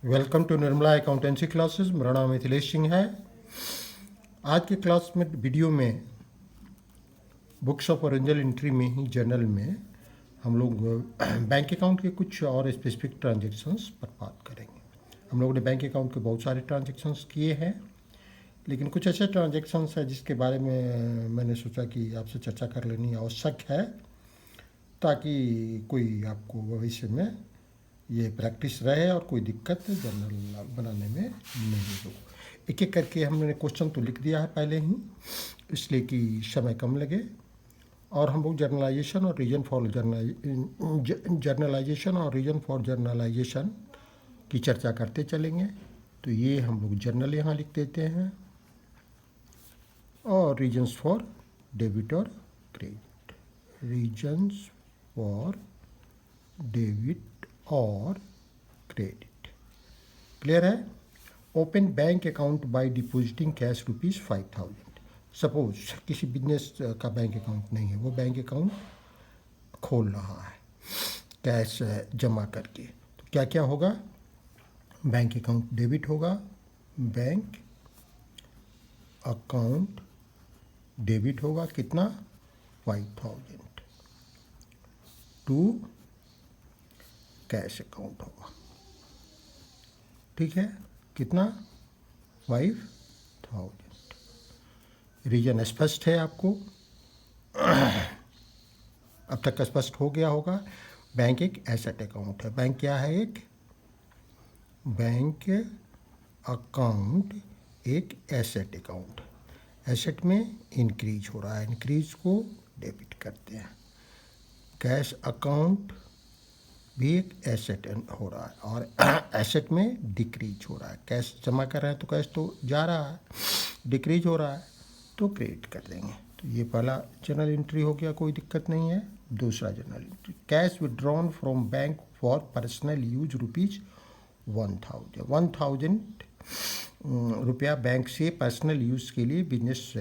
Welcome to Nirmala accountancy classes. मेरा नाम मिथिलेश सिंह है। आज के क्लास में वीडियो में बुक्स ऑफ ओरिजिनल एंट्री में ही जर्नल में हम लोग बैंक अकाउंट के कुछ और स्पेसिफिक ट्रांजेक्शन्स पर बात करेंगे। हम लोगों ने बैंक अकाउंट के बहुत सारे ट्रांजेक्शन्स किए हैं, लेकिन कुछ ऐसे ट्रांजेक्शन्स हैं जिसके बारे में मैंने सोचा कि आपसे चर्चा कर लेनी आवश्यक है, ताकि कोई आपको भविष्य में ये प्रैक्टिस रहे और कोई दिक्कत जर्नल बनाने में नहीं हो। एक एक करके हमने क्वेश्चन तो लिख दिया है पहले ही, इसलिए कि समय कम लगे, और हम लोग जर्नलाइजेशन और रीजन फॉर जर्नलाइजेशन की चर्चा करते चलेंगे। तो ये हम लोग जर्नल यहाँ लिख देते हैं, और रीजन्स फॉर डेबिट और क्रेडिट, रीजन्स फॉर डेबिट और क्रेडिट। क्लियर है? Open bank account by depositing cash ₹5000। Suppose किसी बिजनेस का बैंक अकाउंट नहीं है, वो बैंक अकाउंट खोल रहा है कैश जमा करके, तो क्या क्या होगा? बैंक अकाउंट डेबिट होगा, बैंक अकाउंट डेबिट होगा, कितना? 5000 टू कैश अकाउंट होगा। ठीक है, कितना? 5000। रीजन स्पष्ट है आपको? अब तक स्पष्ट हो गया होगा। बैंक एक एसेट अकाउंट है। बैंक क्या है? एक बैंक अकाउंट एक एसेट अकाउंट। एसेट में इंक्रीज हो रहा है, इंक्रीज को डेबिट करते हैं। कैश अकाउंट भी एक एसेट हो रहा है, और एसेट में डिक्रीज हो रहा है। कैश जमा कर रहे हैं तो कैश तो जा रहा है, डिक्रीज हो रहा है तो क्रेडिट कर देंगे। तो ये पहला जर्नल एंट्री हो गया, कोई दिक्कत नहीं है। दूसरा journal entry, cash withdrawn from bank for personal use ₹1000। 1000 रुपया बैंक से पर्सनल यूज़ के लिए बिजनेस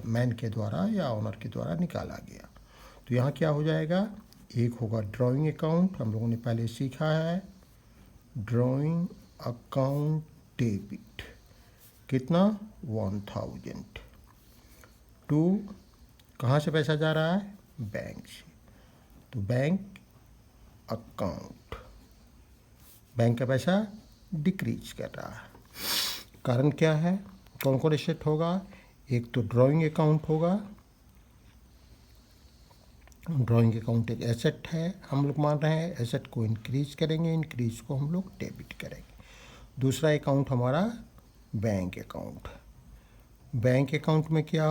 मैन के द्वारा या ऑनर के द्वारा निकाला गया। तो यहाँ क्या हो जाएगा? एक होगा ड्राइंग अकाउंट, हम लोगों ने पहले सीखा है, ड्राइंग अकाउंट डेबिट, कितना? 1000 टू, कहाँ से पैसा जा रहा है? बैंक से, तो बैंक अकाउंट, बैंक का पैसा डिक्रीज कर रहा है। कारण क्या है? कौन कौन एसेट होगा? एक तो ड्राइंग अकाउंट होगा, ड्राइंग अकाउंट एक एसेट है, हम लोग मान रहे हैं एसेट को इंक्रीज करेंगे, इंक्रीज को हम लोग डेबिट करेंगे। दूसरा अकाउंट हमारा बैंक अकाउंट। बैंक अकाउंट में क्या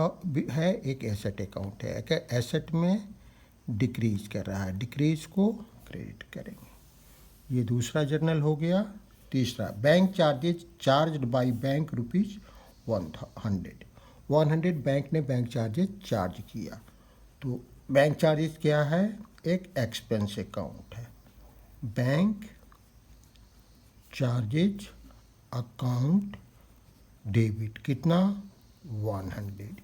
है? एक एसेट अकाउंट है, एक एसेट में डिक्रीज कर रहा है, डिक्रीज को क्रेडिट करेंगे। ये दूसरा जर्नल हो गया। तीसरा, bank charges charged by bank ₹100। 100 bank ने बैंक चार्जेज चार्ज किया। तो बैंक चार्जेस क्या है? एक एक्सपेंस अकाउंट है। बैंक चार्जेज अकाउंट डेबिट, कितना? 100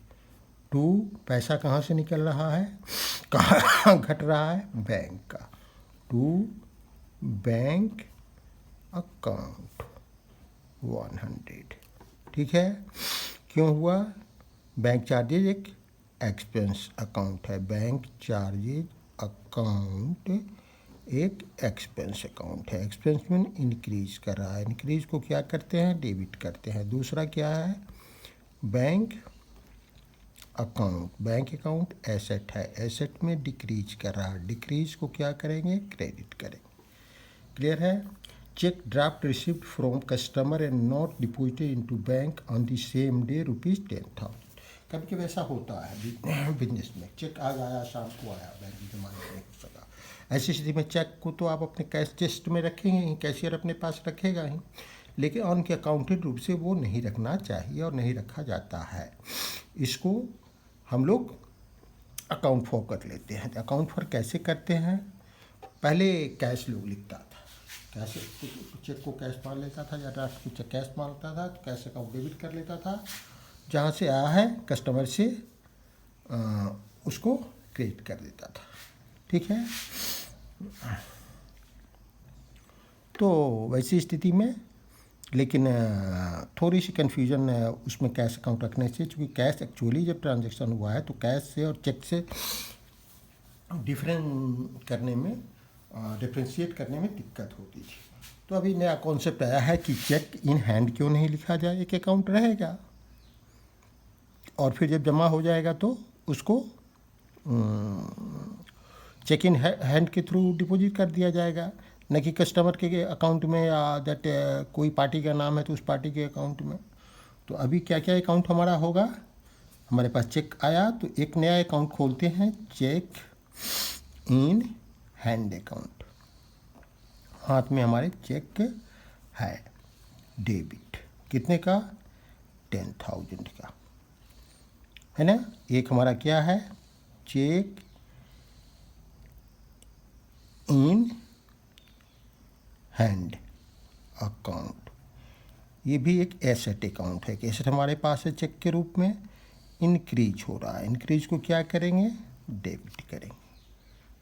टू, पैसा कहाँ से निकल रहा है, कहाँ घट रहा है? बैंक का, टू बैंक अकाउंट 100। ठीक है, क्यों हुआ? बैंक चार्जेज एक एक्सपेंस अकाउंट है, बैंक चार्जेज अकाउंट एक एक्सपेंस अकाउंट है। एक्सपेंस में इंक्रीज कर रहा है, इंक्रीज को क्या करते हैं? डेबिट करते हैं। दूसरा क्या है? Bank account, bank account asset है, एसेट में डिक्रीज कर रहा है, डिक्रीज को क्या करेंगे? क्रेडिट करेंगे। क्लियर है? Cheque draft received from customer and not deposited into bank on the same day ₹10,000। कभी कभी ऐसा होता है बिजनेस में, चेक आज आया, शाम को आया, बैंक जमा नहीं हो सका। ऐसी स्थिति में चेक को तो आप अपने कैश चेस्ट में रखेंगे ही, कैशियर अपने पास रखेगा ही, लेकिन ऑन के अकाउंटेड रूप से वो नहीं रखना चाहिए और नहीं रखा जाता है। इसको हम लोग अकाउंट फॉर कर लेते हैं। अकाउंट फॉर कैसे करते हैं? पहले कैश लोग लिखता था, कैश चेक को कैश मान लेता था, या ड्राफ्ट को चेक कैश मानता था, तो कैश अकाउंट डेबिट कर लेता था, जहाँ से आया है कस्टमर से उसको क्रेडिट कर देता था। ठीक है, तो वैसी स्थिति में लेकिन थोड़ी सी कन्फ्यूजन उसमें कैश अकाउंट रखने से, क्योंकि कैश एक्चुअली जब ट्रांजैक्शन हुआ है तो कैश से और चेक से डिफरेंट करने में, डिफ्रेंशिएट करने में दिक्कत होती थी। तो अभी नया कॉन्सेप्ट आया है कि चेक इन हैंड क्यों नहीं लिखा जाए, एक अकाउंट रहेगा और फिर जब जमा हो जाएगा तो उसको चेक इन हैंड के थ्रू डिपॉजिट कर दिया जाएगा, न कि कस्टमर के अकाउंट में या दैट कोई पार्टी का नाम है तो उस पार्टी के अकाउंट में। तो अभी क्या क्या अकाउंट हमारा होगा, हमारे पास चेक आया तो एक नया अकाउंट खोलते हैं, चेक इन हैंड अकाउंट। हाथ में हमारे चेक है, डेबिट, कितने का, 10,000 का, है ना। एक हमारा क्या है, चेक इन हैंड अकाउंट। ये भी एक एसेट अकाउंट है कि एसेट हमारे पास है चेक के रूप में, इंक्रीज हो रहा है। इंक्रीज को क्या करेंगे, डेबिट करेंगे।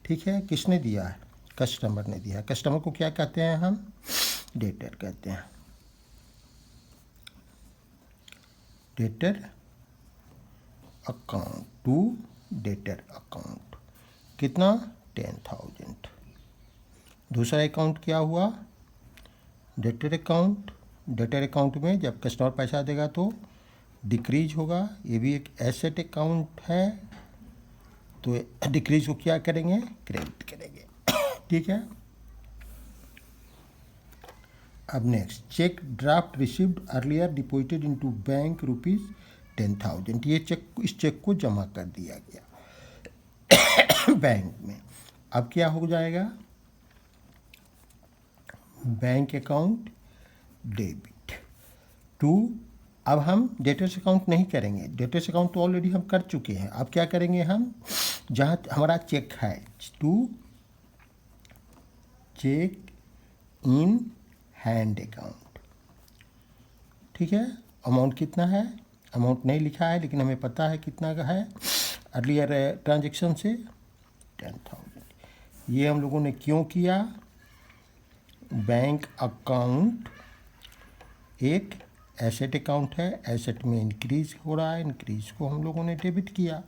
ठीक है, किसने दिया है, कस्टमर ने दिया है। कस्टमर को क्या कहते हैं हम, डेटर कहते हैं। Debtor account to debtor account, कितना, 10,000। दूसरा अकाउंट क्या हुआ, डेटर अकाउंट। डेटर अकाउंट में जब कस्टमर पैसा देगा तो डिक्रीज होगा, ये भी एक एसेट अकाउंट है, तो डिक्रीज को क्या करेंगे, क्रेडिट करेंगे। ठीक है। अब next, cheque draft received earlier deposited into bank ₹10,000। ये चेक, इस चेक को जमा कर दिया गया बैंक में। अब क्या हो जाएगा, बैंक अकाउंट डेबिट टू, अब हम डेटर्स अकाउंट नहीं करेंगे, डेटर्स अकाउंट तो ऑलरेडी हम कर चुके हैं। अब क्या करेंगे हम, जहाँ हमारा चेक है, to cheque in hand account. ठीक है, अमाउंट कितना है, अमाउंट नहीं लिखा है लेकिन हमें पता है कितना का है अर्लियर ट्रांजेक्शन से, 10,000। ये हम लोगों ने क्यों किया, बैंक अकाउंट एक एसेट अकाउंट है, एसेट में इंक्रीज हो रहा है, इंक्रीज को हम लोगों ने डेबिट किया।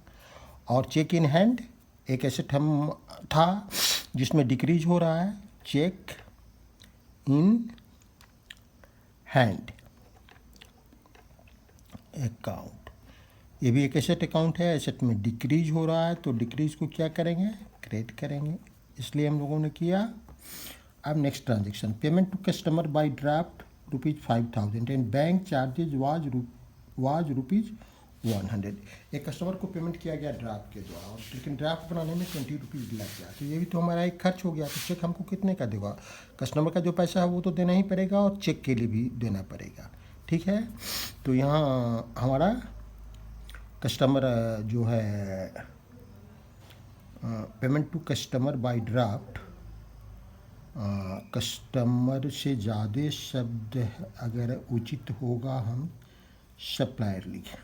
और चेक इन हैंड एक एसेट हम था जिसमें डिक्रीज हो रहा है, चेक इन हैंड अकाउंट, ये भी एक एसेट अकाउंट है, एसेट में डिक्रीज हो रहा है तो डिक्रीज को क्या करेंगे, क्रेडिट करेंगे, इसलिए हम लोगों ने किया। अब next transaction, payment to customer by draft ₹5,000 and bank charges was ₹100। एक कस्टमर को पेमेंट किया गया ड्राफ्ट के द्वारा, लेकिन ड्राफ्ट बनाने में ₹20 लग गया, तो ये भी तो हमारा एक खर्च हो गया। तो चेक हमको कितने का देगा, कस्टमर का जो पैसा है वो तो देना ही पड़ेगा और चेक के लिए भी देना पड़ेगा। ठीक है, तो यहाँ हमारा कस्टमर जो है, payment to customer by draft, customer से ज़्यादा शब्द अगर उचित होगा हम सप्लायर लिखें,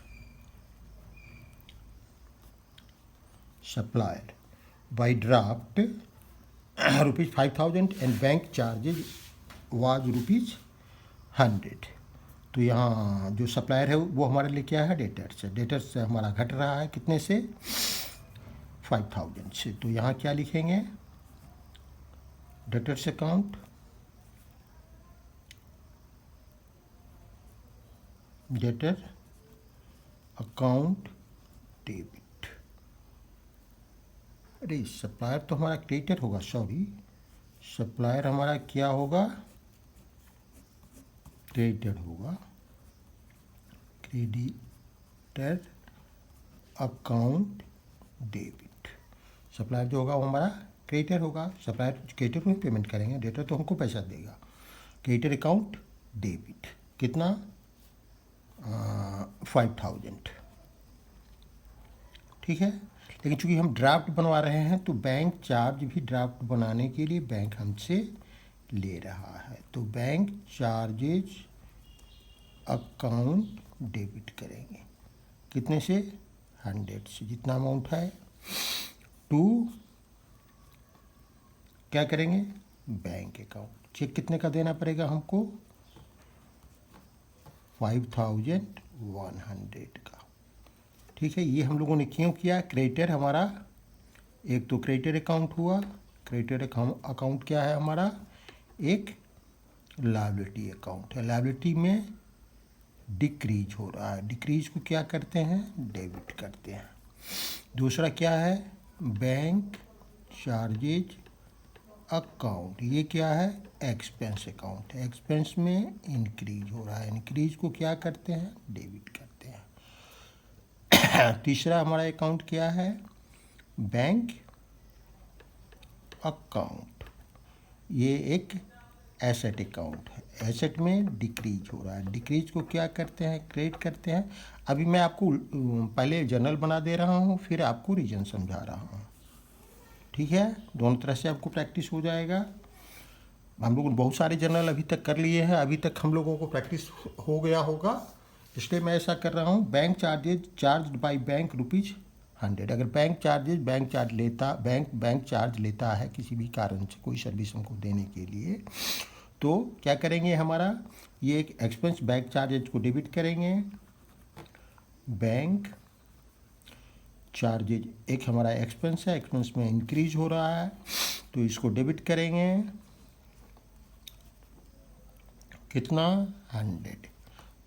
supplier by draft ₹5,000 and bank charges was ₹100। तो यहाँ जो सप्लायर है वो हमारे लिए क्या है, डेटर्स है। डेटर्स से हमारा घट रहा है कितने से, 5,000 से। तो यहाँ क्या लिखेंगे, debtors account, debtor account debit. अरे सप्लायर तो हमारा क्रेडिटर होगा, सॉरी, सप्लायर हमारा क्या होगा, क्रेडिटर होगा, क्रेडिटर अकाउंट डेबिट। सप्लायर जो होगा वो हमारा क्रेडिटर होगा, सप्लायर क्रेडिटर को ही पेमेंट करेंगे, डेटर तो हमको पैसा देगा। क्रेडिटर अकाउंट डेबिट कितना, 5,000। ठीक है, लेकिन चूंकि हम ड्राफ्ट बनवा रहे हैं तो बैंक चार्ज भी ड्राफ्ट बनाने के लिए बैंक हमसे ले रहा है, तो बैंक चार्जेज अकाउंट डेबिट करेंगे, कितने से, 100 से, जितना अमाउंट है, टू क्या करेंगे, बैंक अकाउंट। चेक कितने का देना पड़ेगा हमको, 5100 का। ठीक है, ये हम लोगों ने क्यों किया? क्रेडिटर हमारा एक तो क्रेडिटर अकाउंट हुआ। क्रेडिटर अकाउंट क्या है हमारा? एक लायबिलिटी अकाउंट है। लायबिलिटी में डिक्रीज हो रहा है, डिक्रीज को क्या करते हैं? डेबिट करते हैं। दूसरा क्या है? बैंक चार्जेज अकाउंट, ये क्या है? एक्सपेंस अकाउंट है। एक्सपेंस में इंक्रीज हो रहा है, इंक्रीज को क्या करते हैं? डेबिट करते हैं। तीसरा हमारा अकाउंट क्या है? बैंक अकाउंट, ये एक एसेट अकाउंट है। एसेट में डिक्रीज हो रहा है, डिक्रीज को क्या करते हैं? क्रेडिट करते हैं। अभी मैं आपको पहले जनरल बना दे रहा हूँ, फिर आपको रीजन समझा रहा हूँ। ठीक है, दोनों तरह से आपको प्रैक्टिस हो जाएगा। हम लोग बहुत सारे जनरल अभी तक कर लिए हैं, अभी तक हम लोगों को प्रैक्टिस हो गया होगा, इसलिए मैं ऐसा कर रहा हूँ। Bank charges charge by bank ₹100। अगर बैंक चार्ज लेता है किसी भी कारण से कोई सर्विस हमको देने के लिए, तो क्या करेंगे? हमारा ये एक एक्सपेंस, बैंक चार्जेज को डेबिट करेंगे। बैंक चार्जेज एक हमारा एक्सपेंस है, एक्सपेंस में इंक्रीज हो रहा है तो इसको डेबिट करेंगे। कितना? 100।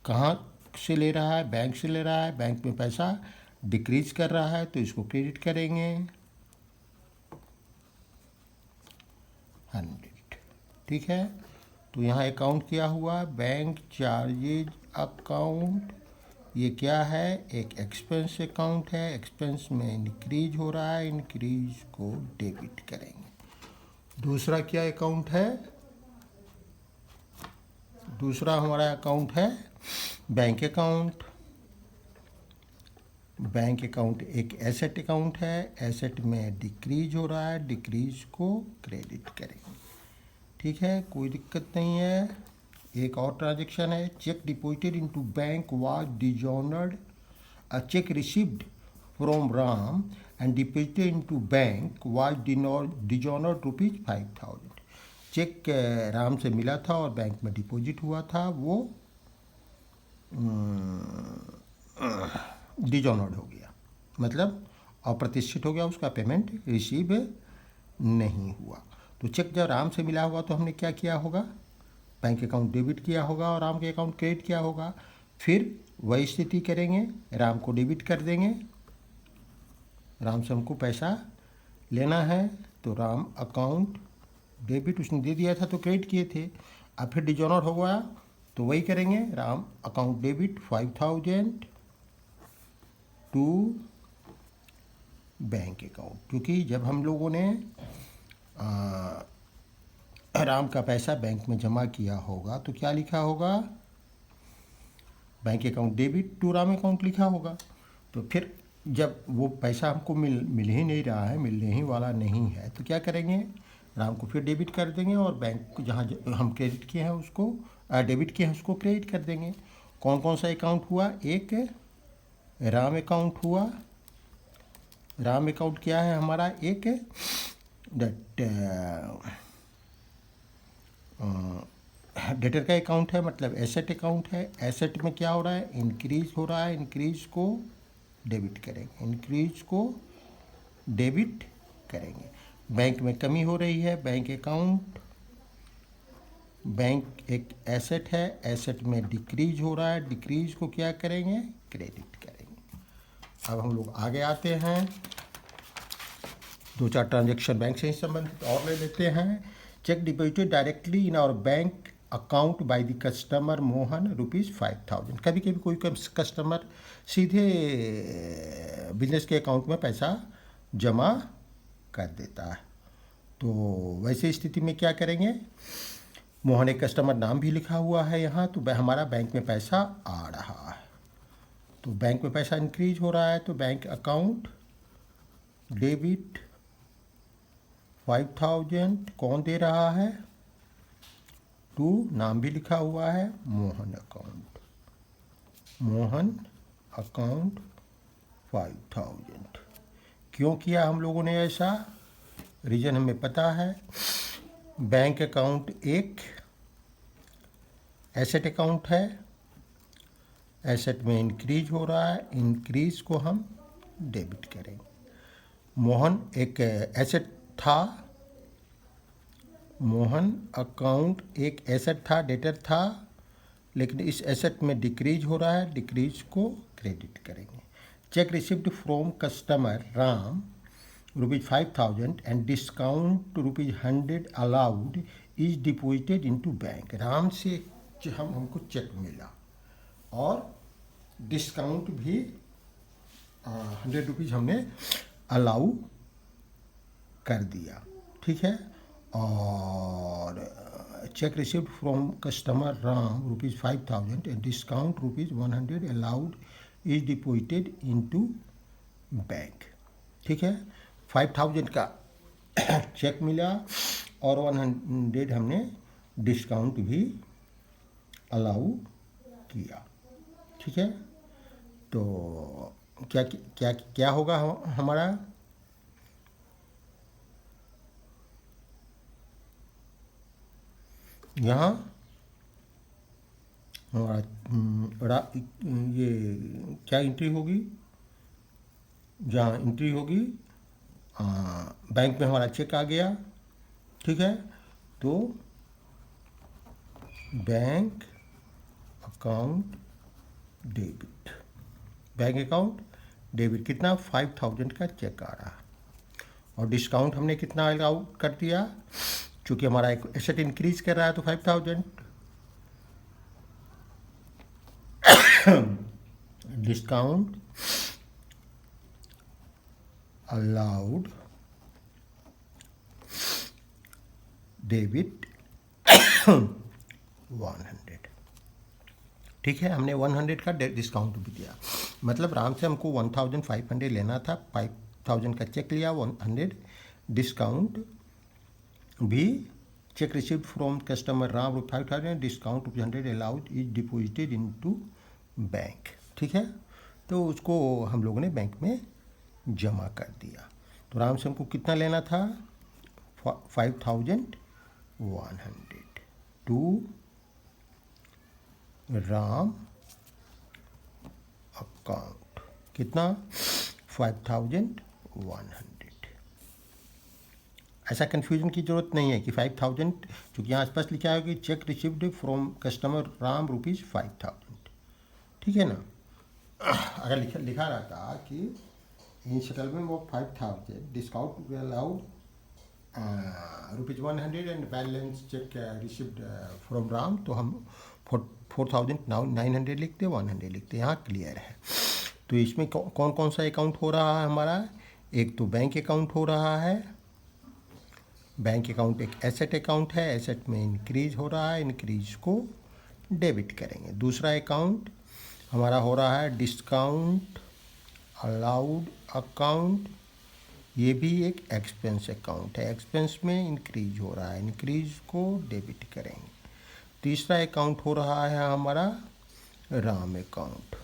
कहाँ से ले रहा है? बैंक से ले रहा है, बैंक में पैसा डिक्रीज कर रहा है तो इसको क्रेडिट करेंगे 100। ठीक है, तो यहाँ अकाउंट क्या हुआ? Bank charges account. ये क्या है? एक एक्सपेंस अकाउंट है, एक्सपेंस में इंक्रीज हो रहा है, इंक्रीज को डेबिट करेंगे। दूसरा क्या अकाउंट है? दूसरा हमारा अकाउंट है बैंक अकाउंट। बैंक अकाउंट एक एसेट अकाउंट है, एसेट में डिक्रीज हो रहा है, डिक्रीज को क्रेडिट करेंगे। ठीक है, कोई दिक्कत नहीं है। एक और ट्रांजेक्शन है, cheque deposited into bank was dishonoured. A cheque received from Ram and deposited into bank was dishonoured ₹5000। Cheque Ram से मिला था और बैंक में डिपॉजिट हुआ था, वो डिजॉनर्ड हो गया, मतलब अप्रतिष्ठित हो गया, उसका पेमेंट रिसीव नहीं हुआ। तो चेक जब राम से मिला होगा तो हमने क्या किया होगा? बैंक अकाउंट डेबिट किया होगा और राम के अकाउंट क्रेडिट किया होगा। फिर वही स्थिति करेंगे, राम को डेबिट कर देंगे। राम से हमको पैसा लेना है तो राम अकाउंट डेबिट उसने दे दिया था तो क्रेडिट किए थे। अब फिर डिजॉनर हो गया तो वही करेंगे, Ram account debit 5000 to bank account. क्योंकि जब हम लोगों ने राम का पैसा बैंक में जमा किया होगा तो क्या लिखा होगा? Bank account debit to Ram account लिखा होगा। तो फिर जब वो पैसा हमको मिल ही नहीं रहा है, मिलने ही वाला नहीं है, तो क्या करेंगे? राम को फिर डेबिट कर देंगे और बैंक को जहाँ हम क्रेडिट किए हैं उसको डेबिट किए हैं उसको क्रेडिट कर देंगे। कौन कौन सा अकाउंट हुआ? एक राम अकाउंट हुआ। राम अकाउंट क्या है हमारा? एक डेटर का अकाउंट है, मतलब एसेट अकाउंट है। एसेट में क्या हो रहा है? इंक्रीज हो रहा है, इंक्रीज को डेबिट करेंगे, इंक्रीज को डेबिट करेंगे। बैंक में कमी हो रही है, बैंक अकाउंट, बैंक एक एसेट है, एसेट में डिक्रीज हो रहा है, डिक्रीज को क्या करेंगे? क्रेडिट करेंगे। अब हम लोग आगे आते हैं, दो चार ट्रांजेक्शन बैंक से ही संबंधित और ले लेते हैं। Cheque deposited directly in our bank account by the customer Mohan ₹5000। कभी कभी कोई कस्टमर सीधे बिजनेस के अकाउंट में पैसा जमा कर देता है, तो वैसे स्थिति में क्या करेंगे? मोहन एक कस्टमर नाम भी लिखा हुआ है यहाँ, तो हमारा बैंक में पैसा आ रहा है, तो बैंक में पैसा इंक्रीज हो रहा है, तो बैंक अकाउंट डेबिट 5000 कौन दे रहा है? टू नाम भी लिखा हुआ है मोहन अकाउंट, मोहन अकाउंट 5000। क्यों किया हम लोगों ने ऐसा? रीज़न हमें पता है। बैंक अकाउंट एक एसेट अकाउंट है, एसेट में इंक्रीज हो रहा है, इंक्रीज को हम डेबिट करेंगे। मोहन एक एसेट था, मोहन अकाउंट एक एसेट था, डेटर था, लेकिन इस एसेट में डिक्रीज हो रहा है, डिक्रीज को क्रेडिट करेंगे। Cheque received from customer Ram ₹5,000 and discount ₹100 allowed is deposited into bank. Ram से हमको चेक मिला और डिस्काउंट भी ₹100 हमने अलाउ कर दिया, ठीक है। और cheque received from customer Ram ₹5,000 and discount ₹100 allowed is deposited into bank, ठीक है। 5,000 का चेक मिला और 100 हमने डिस्काउंट भी अलाउ किया, ठीक है। तो क्या क्या क्या होगा हमारा, यहाँ हमारा ये क्या एंट्री होगी, जहाँ एंट्री होगी बैंक में हमारा चेक आ गया, ठीक है। तो bank account debit, bank account debit कितना 5,000 का चेक आ रहा, और डिस्काउंट हमने कितना अलाउ कर दिया, चूँकि हमारा एक एसेट इंक्रीज कर रहा है तो 5,000 डिस्काउंट अलाउड डेबिट 100, ठीक है। हमने 100 का डिस्काउंट भी दिया, मतलब राम से हमको 1,500 लेना था, 5,000 का चेक लिया, 100 डिस्काउंट भी। Check received from customer Ram ₹5,000 discount ₹100 allowed is deposited into bank, ठीक है। तो उसको हम लोगों ने बैंक में जमा कर दिया। तो राम से हमको कितना लेना था, 5,100 टू राम अकाउंट कितना 5,100। ऐसा कन्फ्यूजन की जरूरत नहीं है कि 5,000, चूँकि यहाँ स्पष्ट लिखा है कि cheque received from customer Ram ₹5,000, ठीक है ना। अगर लिखा रहता कि in settlement of 5,000 discount allowed ₹100 and balance cheque received from Ram, तो हम 4,900 लिखते, 100 लिखते, यहाँ क्लियर है। तो इसमें कौन कौन सा अकाउंट हो रहा है हमारा, एक तो बैंक अकाउंट हो रहा है, बैंक अकाउंट एक एसेट अकाउंट है, एसेट में इंक्रीज हो रहा है, इंक्रीज को डेबिट करेंगे। दूसरा अकाउंट हमारा हो रहा है डिस्काउंट अलाउड अकाउंट, ये भी एक एक्सपेंस अकाउंट है, एक्सपेंस में इंक्रीज हो रहा है, इंक्रीज को डेबिट करेंगे। तीसरा अकाउंट हो रहा है हमारा राम अकाउंट।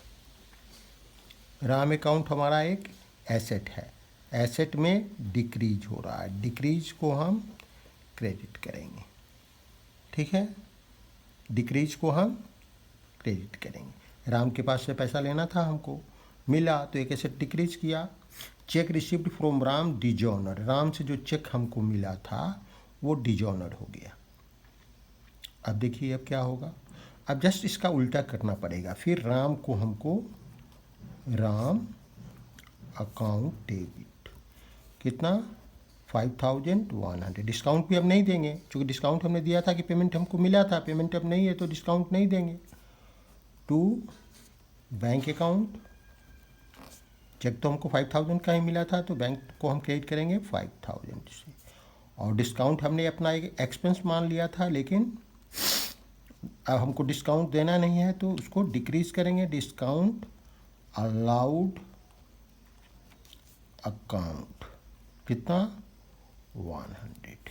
राम अकाउंट हमारा एक एसेट है, एसेट में डिक्रीज हो रहा है, डिक्रीज को हम क्रेडिट करेंगे, ठीक है। डिक्रीज को हम क्रेडिट करेंगे। राम के पास से पैसा लेना था, हमको मिला, तो एक एसेट डिक्रीज किया। Check received from Ram dishonoured, Ram से जो चेक हमको मिला था वो डिजॉनर हो गया। अब देखिए अब क्या होगा, अब जस्ट इसका उल्टा करना पड़ेगा। फिर राम को हमको राम अकाउंट डेबिट कितना 5,100, डिस्काउंट भी अब नहीं देंगे, क्योंकि डिस्काउंट हमने दिया था कि पेमेंट हमको मिला था, पेमेंट अब नहीं है तो डिस्काउंट नहीं देंगे। टू बैंक अकाउंट, चेक तो हमको 5,000 का ही मिला था, तो बैंक को हम क्रेडिट करेंगे 5,000 से। और डिस्काउंट हमने अपना एक एक्सपेंस मान लिया था, लेकिन अब हमको डिस्काउंट देना नहीं है तो उसको डिक्रीज करेंगे, डिस्काउंट अलाउड अकाउंट कितना 100।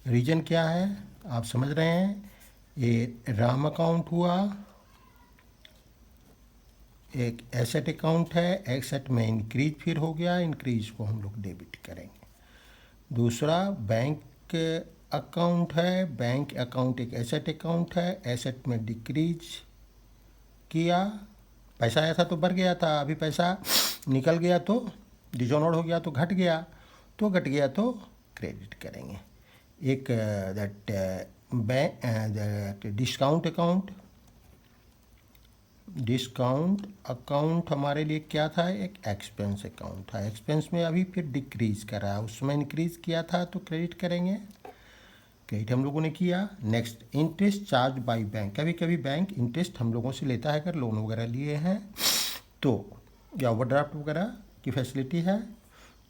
रीजन क्या है आप समझ रहे हैं, ये राम अकाउंट हुआ, एक एसेट अकाउंट है, एसेट में इंक्रीज फिर हो गया, इंक्रीज को हम लोग डेबिट करेंगे। दूसरा बैंक अकाउंट है, बैंक अकाउंट एक एसेट अकाउंट है, एसेट में डिक्रीज किया, पैसा आया था तो बढ़ गया था, अभी पैसा निकल गया तो डिजोनर्ड हो गया तो घट गया, तो घट गया तो क्रेडिट करेंगे। एक that discount account, discount account हमारे लिए क्या था, एक एक्सपेंस अकाउंट था। एक्सपेंस में अभी फिर डिक्रीज कर रहा है, उसमें इंक्रीज किया था तो क्रेडिट करेंगे, क्रेडिट हम लोगों ने किया। Next, interest charge by bank, कभी कभी बैंक इंटरेस्ट हम लोगों से लेता है अगर लोन वगैरह लिए हैं तो, या ओवरड्राफ्ट वगैरह की फैसिलिटी है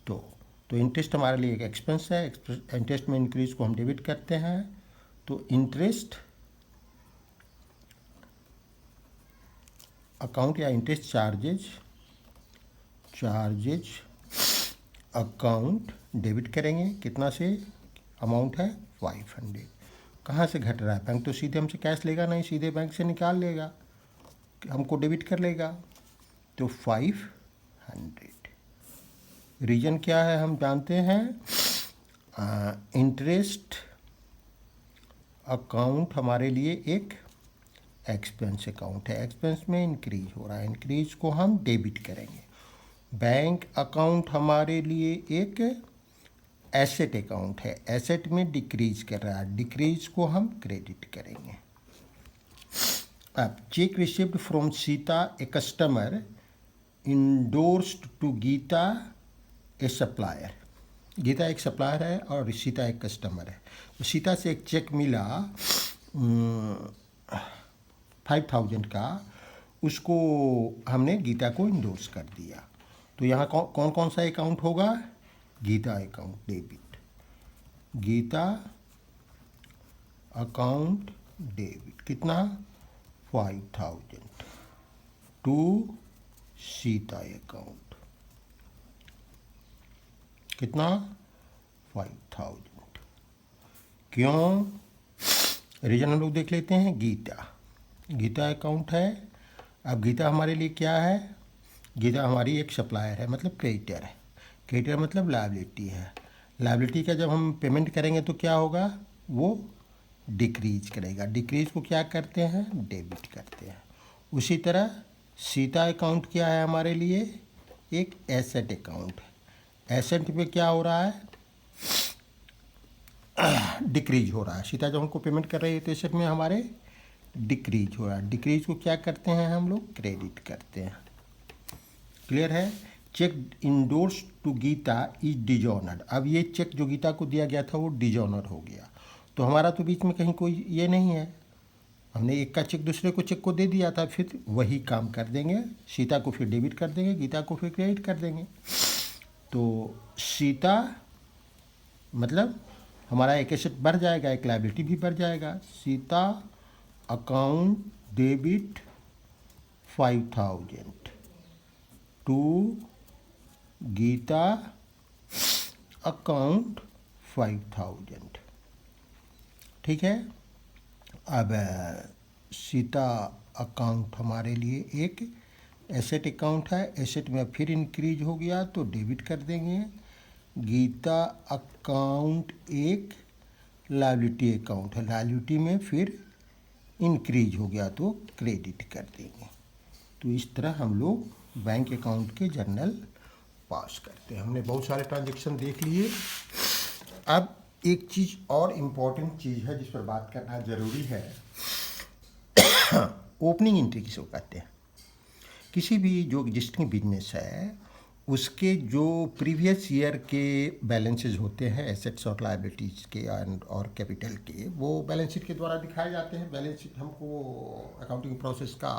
तो इंटरेस्ट हमारे लिए एक एक्सपेंस है। इंटरेस्ट में इंक्रीज को हम डेबिट करते हैं, तो इंटरेस्ट अकाउंट या इंटरेस्ट चार्जेज अकाउंट डेबिट करेंगे, कितना से, अमाउंट है 500। कहाँ से घट रहा है, बैंक तो सीधे हमसे कैश लेगा नहीं, सीधे बैंक से निकाल लेगा, हमको डेबिट कर लेगा, तो 500। रीजन क्या है हम जानते हैं, इंटरेस्ट अकाउंट हमारे लिए एक एक्सपेंस अकाउंट है, एक्सपेंस में इंक्रीज हो रहा है, इंक्रीज को हम डेबिट करेंगे। बैंक अकाउंट हमारे लिए एक एसेट अकाउंट है, एसेट में डिक्रीज कर रहा है, डिक्रीज को हम क्रेडिट करेंगे। अब cheque received from Sita a customer endorsed to Gita a supplier, Gita एक सप्लायर है और सीता एक कस्टमर है। तो सीता से एक चेक मिला 5000 का, उसको हमने गीता को इंडोर्स कर दिया, तो यहाँ कौन कौन सा अकाउंट होगा, Gita account debit, Gita account debit, कितना 5000 टू सीता अकाउंट, कितना 5000। क्यों, रीजन हम लोग देख लेते हैं। गीता अकाउंट है। अब गीता हमारे लिए क्या है, गीता हमारी एक सप्लायर है, मतलब क्रेडिटर है, क्रेडिटर मतलब लायबिलिटी है। लायबिलिटी का जब हम पेमेंट करेंगे तो क्या होगा, वो डिक्रीज करेगा, डिक्रीज को क्या करते हैं, डेबिट करते हैं। उसी तरह सीता अकाउंट क्या है हमारे लिए, एक एसेट अकाउंट है, एसेट में क्या हो रहा है, डिक्रीज हो रहा है। सीता जब हमको पेमेंट कर रही है तो एसेट में हमारे डिक्रीज हो रहा है, डिक्रीज को क्या करते हैं हम लोग, क्रेडिट करते हैं। क्लियर है। Cheque endorse to Gita is dishonoured, अब ये चेक जो गीता को दिया गया था वो डिजॉनर हो गया, तो हमारा तो बीच में कहीं कोई ये नहीं है, हमने एक का चेक दूसरे को चेक को दे दिया था, फिर वही काम कर देंगे, सीता को फिर डेबिट कर देंगे, गीता को फिर क्रेडिट कर देंगे। तो सीता मतलब हमारा एक एसेट बढ़ जाएगा, एक लायबिलिटी भी बढ़ जाएगा। Sita account debit 5000 to Gita account 5000, ठीक है। अब सीता अकाउंट हमारे लिए एक एसेट अकाउंट है, एसेट में फिर इंक्रीज हो गया तो डेबिट कर देंगे। गीता अकाउंट एक लायबिलिटी अकाउंट है, लायबिलिटी में फिर इंक्रीज हो गया तो क्रेडिट कर देंगे। तो इस तरह हम लोग बैंक अकाउंट के जर्नल पास करते हैं। हमने बहुत सारे ट्रांजेक्शन देख लिए। अब एक चीज़ और इम्पॉर्टेंट चीज़ है जिस पर बात करना ज़रूरी है, ओपनिंग एंट्री किसको कहते हैं। किसी भी जो एग्जिस्टिंग बिजनेस है उसके जो प्रीवियस ईयर के बैलेंसेज होते हैं, एसेट्स और लायबिलिटीज़ के और कैपिटल के, वो बैलेंस शीट के द्वारा दिखाए जाते हैं। बैलेंस शीट हमको अकाउंटिंग प्रोसेस का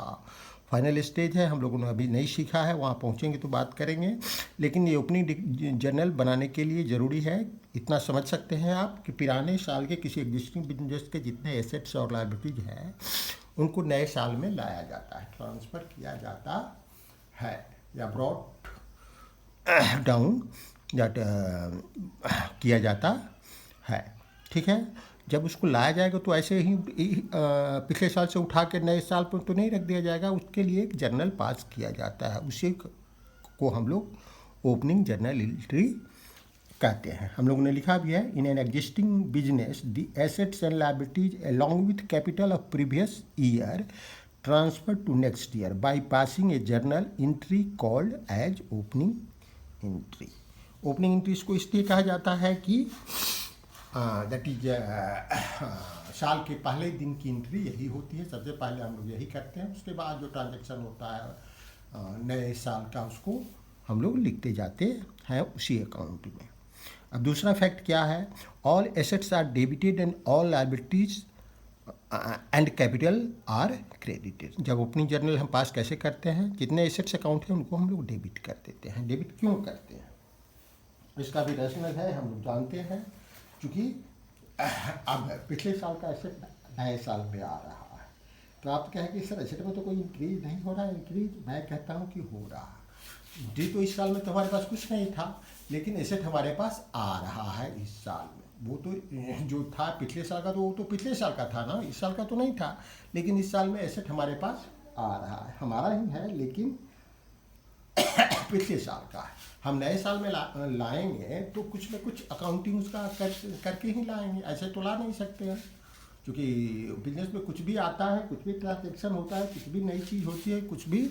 फाइनल स्टेज है, हम लोगों ने अभी नहीं सीखा है, वहाँ पहुँचेंगे तो बात करेंगे। लेकिन ये ओपनिंग जर्नल बनाने के लिए ज़रूरी है, इतना समझ सकते हैं आप कि पुराने साल के किसी एग्जिस्टिंग बिजनेस के जितने एसेट्स और लायबिलिटीज़ हैं उनको नए साल में लाया जाता है, ट्रांसफ़र किया जाता है या ब्रॉट डाउन दैट किया जाता है, ठीक है। जब उसको लाया जाएगा तो ऐसे ही पिछले साल से उठा के नए साल पर तो नहीं रख दिया जाएगा, उसके लिए एक जर्नल पास किया जाता है, उसी को हम लोग ओपनिंग जर्नल एंट्री कहते हैं। हम लोगों ने लिखा भी है, in an existing business the assets and liabilities along with capital of previous year transfer to next year by passing a journal entry called as opening entry. Opening entries को इसलिए कहा जाता है कि दैट इज साल के पहले दिन की एंट्री यही होती है, सबसे पहले हम लोग यही करते हैं। उसके बाद जो ट्रांजैक्शन होता है नए साल का, उसको हम लोग लिखते जाते हैं उसी अकाउंट में। अब दूसरा फैक्ट क्या है, all assets are debited and all liabilities and capital are credited. जब ओपनिंग जर्नल हम पास कैसे करते हैं, जितने एसेट्स अकाउंट हैं उनको हम लोग डेबिट कर देते हैं। डेबिट क्यों करते हैं, इसका भी रैशनल है, हम लोग जानते हैं। क्योंकि अब पिछले साल का एसेट नए साल में आ रहा है, तो आप कहें कि सर एसेट में तो कोई इंक्रीज नहीं हो रहा है। इंक्रीज मैं कहता हूँ कि हो रहा है जी। तो इस साल में तो हमारे पास कुछ नहीं था, लेकिन एसेट हमारे पास आ रहा है इस साल में। वो तो जो था पिछले साल का, तो वो तो पिछले साल का था ना, इस साल का तो नहीं था। लेकिन इस साल में एसेट हमारे पास आ रहा है, हमारा ही है लेकिन पिछले साल का है। हम नए साल में लाएंगे तो कुछ न कुछ अकाउंटिंग उसका करके ही लाएंगे, ऐसे तो ला नहीं सकते हैं। क्योंकि बिजनेस में कुछ भी आता है, कुछ भी ट्रांजेक्शन होता है, कुछ भी नई चीज़ होती है, कुछ भी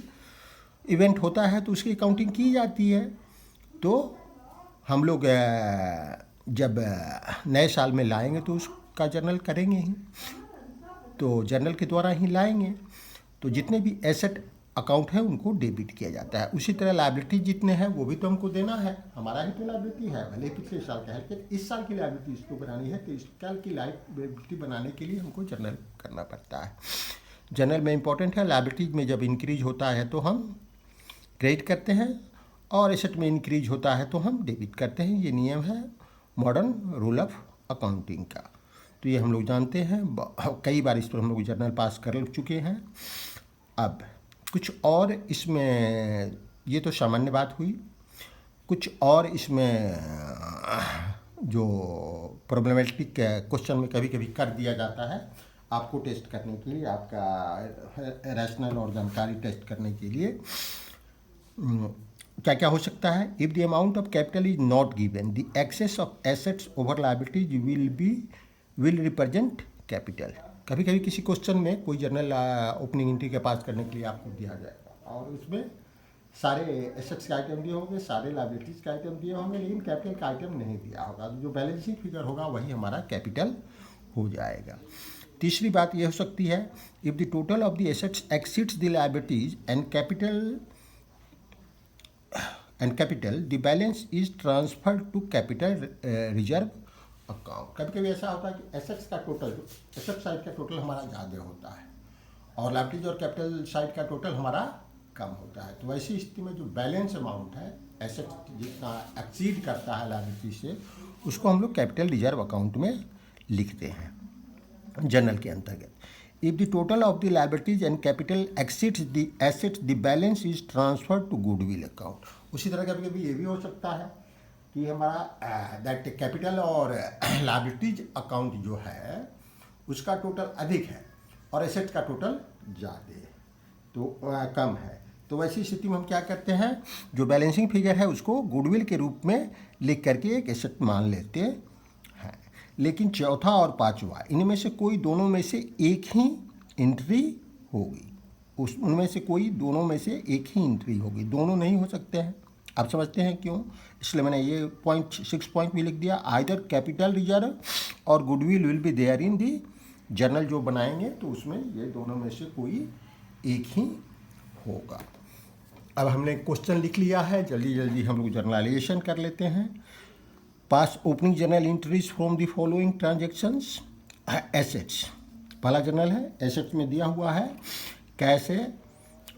इवेंट होता है, तो उसकी अकाउंटिंग की जाती है। तो हम लोग जब नए साल में लाएंगे तो उसका जर्नल करेंगे ही, तो जर्नल के द्वारा ही लाएंगे। तो जितने भी एसेट अकाउंट है उनको डेबिट किया जाता है। उसी तरह लायबिलिटी जितने हैं वो भी तो हमको देना है, हमारा ही तो लायबिलिटी है, भले पिछले साल का है, लेकिन इस साल की लायबिलिटी इसको बनानी है, तो इस साल की लायबिलिटी बनाने के लिए हमको जर्नल करना पड़ता है। जर्नल में इंपॉर्टेंट है, लायबिलिटीज में जब इंक्रीज होता है तो हम क्रेडिट करते हैं, और एसेट में इंक्रीज होता है तो हम डेबिट करते हैं। ये नियम है मॉडर्न रूल ऑफ अकाउंटिंग का। तो ये हम लोग जानते हैं, कई बार इस पर हम लोग जर्नल पास कर चुके हैं। अब कुछ और इसमें, ये तो सामान्य बात हुई, कुछ और इसमें जो प्रॉब्लमेटिक क्वेश्चन में कभी कभी कर दिया जाता है आपको टेस्ट करने के लिए, आपका रैशनल और जानकारी टेस्ट करने के लिए। क्या क्या हो सकता है, if the amount of capital is not given the excess of assets over liabilities will represent capital. कभी कभी किसी क्वेश्चन में कोई जर्नल ओपनिंग एंट्री के पास करने के लिए आपको दिया जाएगा, और उसमें सारे एसेट्स के आइटम दिए होंगे, सारे लायबिलिटीज़ के आइटम दिए होंगे, लेकिन कैपिटल का आइटम नहीं दिया होगा। तो जो बैलेंसिंग फिगर होगा वही हमारा कैपिटल हो जाएगा। तीसरी बात यह हो सकती है, if the total of the assets exceeds the liabilities and capital the balance is transferred to capital reserve account. कभी कभी ऐसा होता है कि एसेट्स का टोटल, एसेट साइड का टोटल हमारा ज़्यादा होता है और लायबिलिटीज और कैपिटल साइड का टोटल हमारा कम होता है। तो ऐसी स्थिति में जो बैलेंस अमाउंट है, एसेट जितना एक्सीड करता है लायबिलिटी से, उसको हम लोग कैपिटल रिजर्व अकाउंट में लिखते हैं जर्नल के अंतर्गत। If the total of the liabilities and capital exceeds the assets the balance is transferred to goodwill account. उसी तरह कभी कभी ये भी हो सकता है कि हमारा दैट कैपिटल और लायबिलिटीज अकाउंट जो है उसका टोटल अधिक है और एसेट का टोटल ज़्यादा है, तो कम है। तो वैसी स्थिति में हम क्या करते हैं, जो बैलेंसिंग फिगर है उसको गुडविल के रूप में लिख करके एक एसेट मान लेते हैं। लेकिन चौथा और पांचवा, इनमें से कोई दोनों में से एक ही एंट्री होगी, उनमें से कोई दोनों में से एक ही एंट्री होगी, दोनों नहीं हो सकते हैं। आप समझते हैं क्यों, इसलिए मैंने ये पॉइंट 6 पॉइंट भी लिख दिया। Either capital reserve or goodwill will be there in the journal जो बनाएंगे, तो उसमें ये दोनों में से कोई एक ही होगा। अब हमने क्वेश्चन लिख लिया है, जल्दी जल्दी हम लोग जर्नलाइजेशन कर लेते हैं। Pass opening journal entries from the following transactions. Assets, पहला जर्नल है, एसेट्स में दिया हुआ है कैश है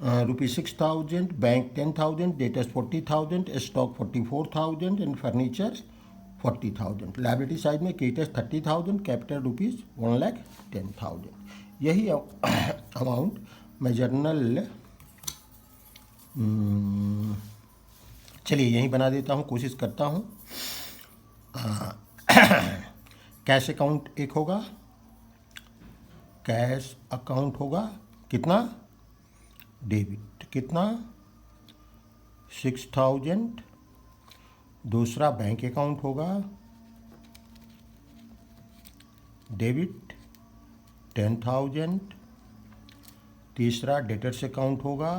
₹6,000, bank 10,000, debtors 40,000, stock 44,000 and furniture 40,000। Liability side में क्रेडिटर्स 30,000, कैपिटल ₹1,10,000। यही अमाउंट मैं जर्नल चलिए यहीं बना देता हूँ, कोशिश करता हूँ। कैश अकाउंट एक होगा, कैश अकाउंट होगा कितना, डेबिट कितना 6,000। दूसरा बैंक अकाउंट होगा डेबिट 10,000। तीसरा डेटर्स अकाउंट होगा,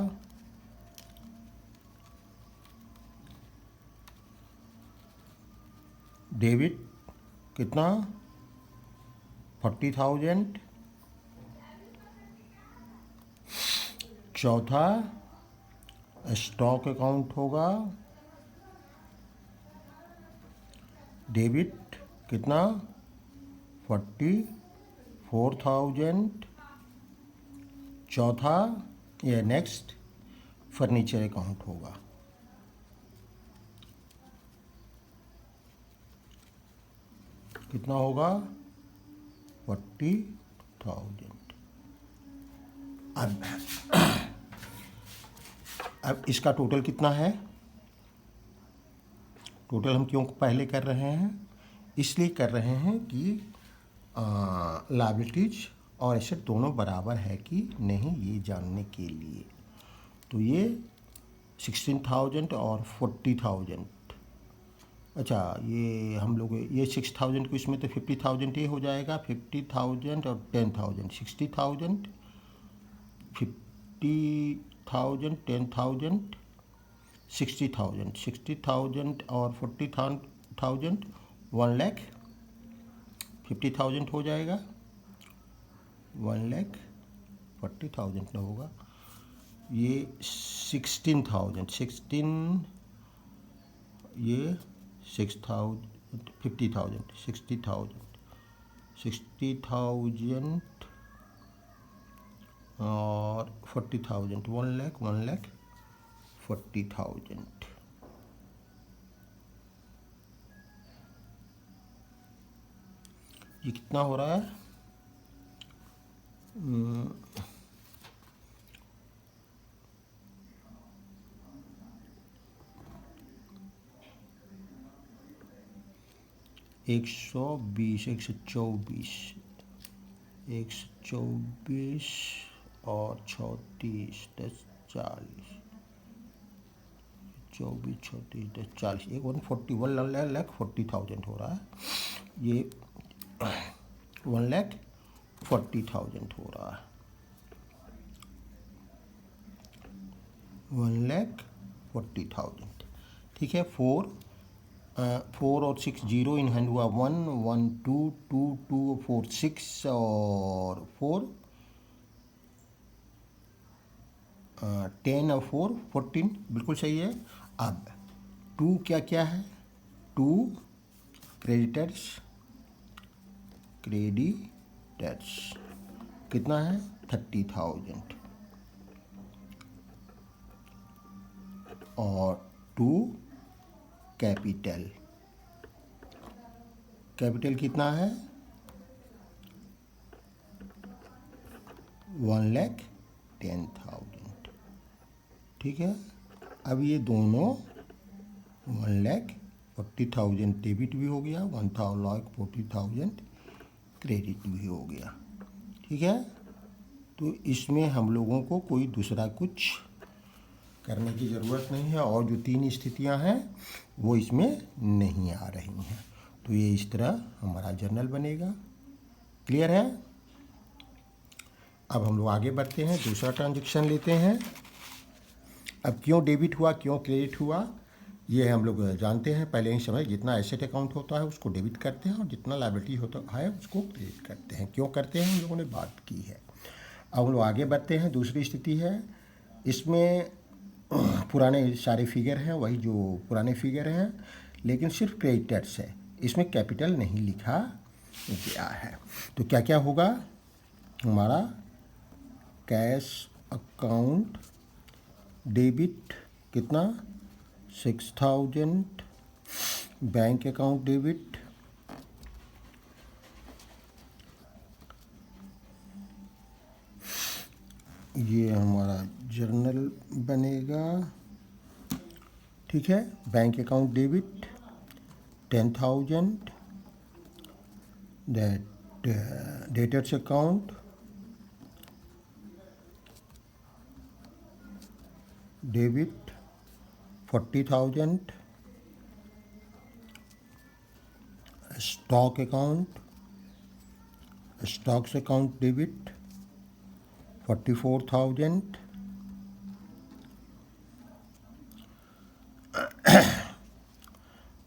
डेबिट कितना 40,000। चौथा स्टॉक अकाउंट होगा, डेबिट कितना 44,000। चौथा ये नेक्स्ट फर्नीचर अकाउंट होगा। कितना होगा 40,000। अब इसका टोटल कितना है? टोटल हम क्यों पहले कर रहे हैं? इसलिए कर रहे हैं कि लायबिलिटीज और एसेट दोनों बराबर है कि नहीं, ये जानने के लिए। तो ये 16,000 और 40,000। अच्छा, ये हम लोग ये 6,000 को इसमें तो 50,000 ये हो जाएगा। 50,000 और 10,000 60,000, 50,000 10,000 60,000, 60,000 और 40,000 1,50,000 हो जाएगा। 1,40,000 ना होगा, ये 16,000 ये 6,000 50,000 60,000 और 40,000 1,40,000। ये कितना हो रहा है? एक सौ बीस 124 और 34 10 40 24 34 10 40 एक 1,40,000 हो रहा है। ये 1,40,000 हो रहा है। 1,40,000 ठीक है। 4 और 6 0 इन हैंड हुआ 1 1 2 2 2 4 6 और 4 10 और 4 14 बिल्कुल सही है। अब 2 क्या क्या है? 2 क्रेडिटर्स कितना है? 30,000 और 2 कैपिटल कितना है? 1,10,000 ठीक है। अब ये दोनों 1,40,000 डेबिट भी हो गया, 1,40,000 क्रेडिट भी हो गया। ठीक है। तो इसमें हम लोगों को कोई दूसरा कुछ करने की ज़रूरत नहीं है और जो 3 स्थितियां हैं वो इसमें नहीं आ रही हैं। तो ये इस तरह हमारा जर्नल बनेगा। क्लियर है? अब हम लोग आगे बढ़ते हैं, दूसरा ट्रांजैक्शन लेते हैं। अब क्यों डेबिट हुआ, क्यों क्रेडिट हुआ, ये हम लोग जानते हैं पहले ही समझ। जितना एसेट अकाउंट होता है उसको डेबिट करते हैं और जितना लायबिलिटी होता है उसको क्रेडिट करते हैं। क्यों करते हैं हम लोगों ने बात की है। अब हम लोग आगे बढ़ते हैं। दूसरी स्थिति है, इसमें पुराने सारे फिगर हैं, वही जो पुराने फिगर हैं, लेकिन सिर्फ क्रेडिटर्स है, इसमें कैपिटल नहीं लिखा गया है। तो क्या क्या होगा? हमारा कैश अकाउंट डेबिट कितना 6,000, बैंक अकाउंट डेबिट ये हमारा जर्नल बनेगा। ठीक है। Bank account debit 10,000, that debtors account debit 40,000, stocks account debit 44,000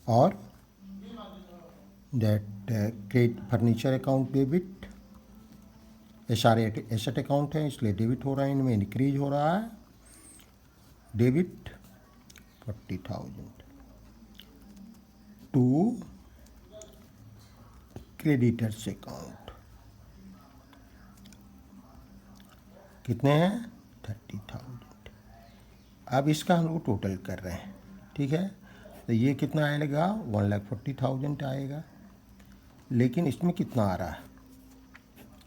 और that credit furniture account debit, ये सारे एसेट अकाउंट हैं इसलिए डेबिट हो रहा है, इनमें इंक्रीज हो रहा है डेबिट 40,000 टू क्रेडिटर्स अकाउंट कितने हैं 30,000। अब इसका हम लोग टोटल कर रहे हैं, ठीक है। तो ये कितना आएगा 1,40,000 आएगा, लेकिन इसमें कितना आ रहा है,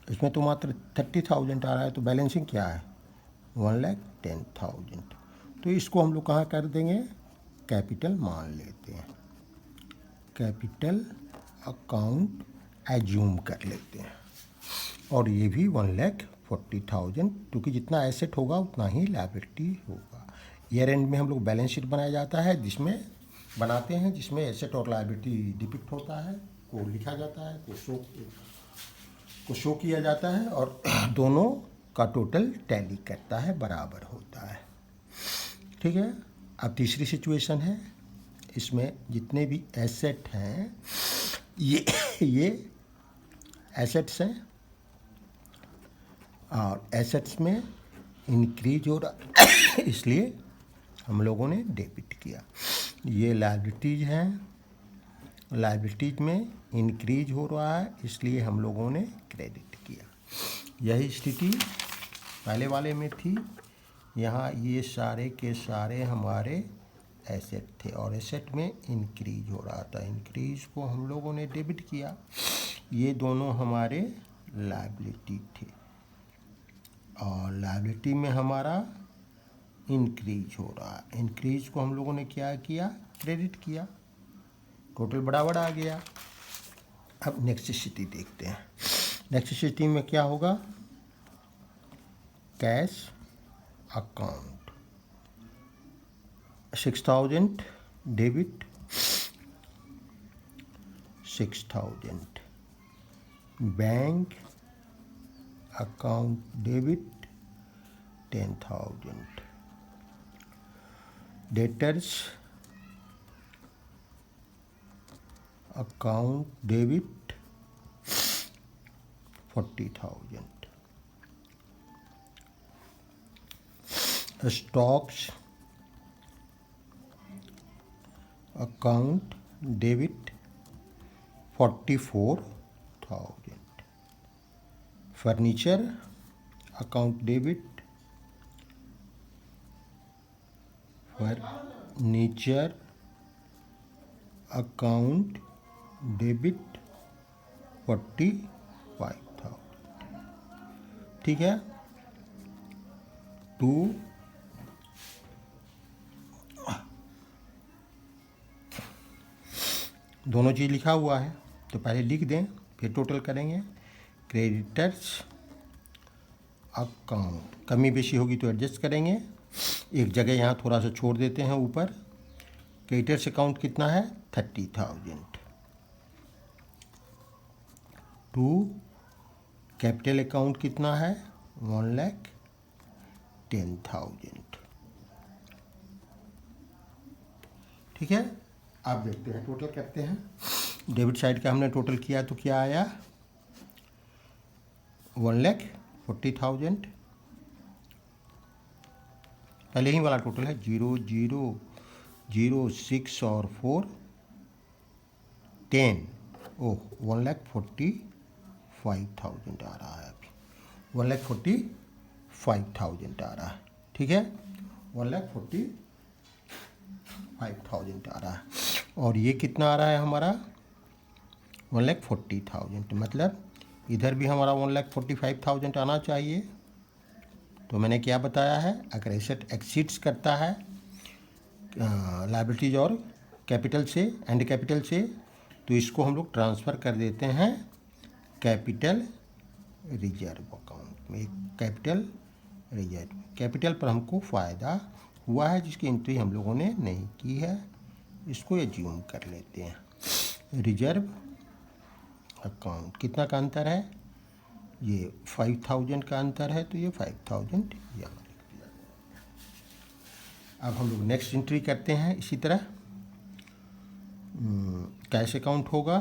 इसमें तो मात्र 30,000 आ रहा है, तो बैलेंसिंग क्या है 1,10,000। तो इसको हम लोग कहाँ कर देंगे, कैपिटल मान लेते हैं, कैपिटल अकाउंट एज्यूम कर लेते हैं। और ये भी 1,40,000, क्योंकि जितना एसेट होगा उतना ही लायबिलिटी होगा। ईयर एंड में हम लोग बैलेंस शीट बनाया जाता है, जिसमें बनाते हैं जिसमें एसेट और लायबिलिटी डिपिक्ट होता है, को लिखा जाता है, को शो किया जाता है, और दोनों का टोटल टैली करता है, बराबर होता है, ठीक है। अब तीसरी सिचुएशन है, इसमें जितने भी एसेट हैं ये एसेट्स हैं, और एसेट्स में इंक्रीज हो रहा है इसलिए हम लोगों ने डेबिट किया। ये लायबिलिटीज हैं, लायबिलिटीज में इंक्रीज हो रहा है इसलिए हम लोगों ने क्रेडिट किया। यही स्थिति पहले वाले में थी। यहाँ ये सारे के सारे हमारे एसेट थे और एसेट में इंक्रीज हो रहा था, इंक्रीज को हम लोगों ने डेबिट किया। ये दोनों हमारे लायबिलिटी थे और लायबिलिटी में हमारा इंक्रीज हो रहा है, इंक्रीज को हम लोगों ने क्या किया, क्रेडिट किया, टोटल बराबर आ गया। अब नेक्स्ट स्थिति देखते हैं। नेक्स्ट स्थिति में क्या होगा, cash account 6,000 debit 6,000, bank account debit 10,000, debtors account debit 40,000, stocks account debit 44,000, furniture account debit furniture account debit 45,000, ठीक है। टू दोनों चीज़ लिखा हुआ है तो पहले लिख दें फिर टोटल करेंगे। क्रेडिटर्स अकाउंट कमी बेशी होगी तो एडजस्ट करेंगे, एक जगह यहाँ थोड़ा सा छोड़ देते हैं ऊपर। क्रेडिटर्स अकाउंट कितना है 30,000, टू कैपिटल अकाउंट कितना है 1,10,000, ठीक है। आप देखते हैं टोटल करते हैं। डेबिट साइड का हमने टोटल किया तो क्या आया 1,40,000, पहले ही वाला टोटल है 0,0,0,6 और 4 10 1,45,000 आ रहा है, अभी 1,45,000 आ रहा है, ठीक है। 1,45,000 आ रहा है और ये कितना आ रहा है हमारा 1,40,000, मतलब इधर भी हमारा 1,45,000 आना चाहिए। तो मैंने क्या बताया है, अगर एसेट एक्सीड्स करता है लायबिलिटीज और कैपिटल से एंड कैपिटल से, तो इसको हम लोग ट्रांसफ़र कर देते हैं कैपिटल रिजर्व अकाउंट में। कैपिटल रिजर्व, कैपिटल पर हमको फ़ायदा हुआ है जिसकी एंट्री हम लोगों ने नहीं की है, इसको एज्यूम कर लेते हैं। रिजर्व अकाउंट कितना का अंतर है ये 5000 का अंतर है, तो ये 5000 यहाँ लिख दिया। अब हम लोग नेक्स्ट एंट्री करते हैं इसी तरह। कैश अकाउंट होगा,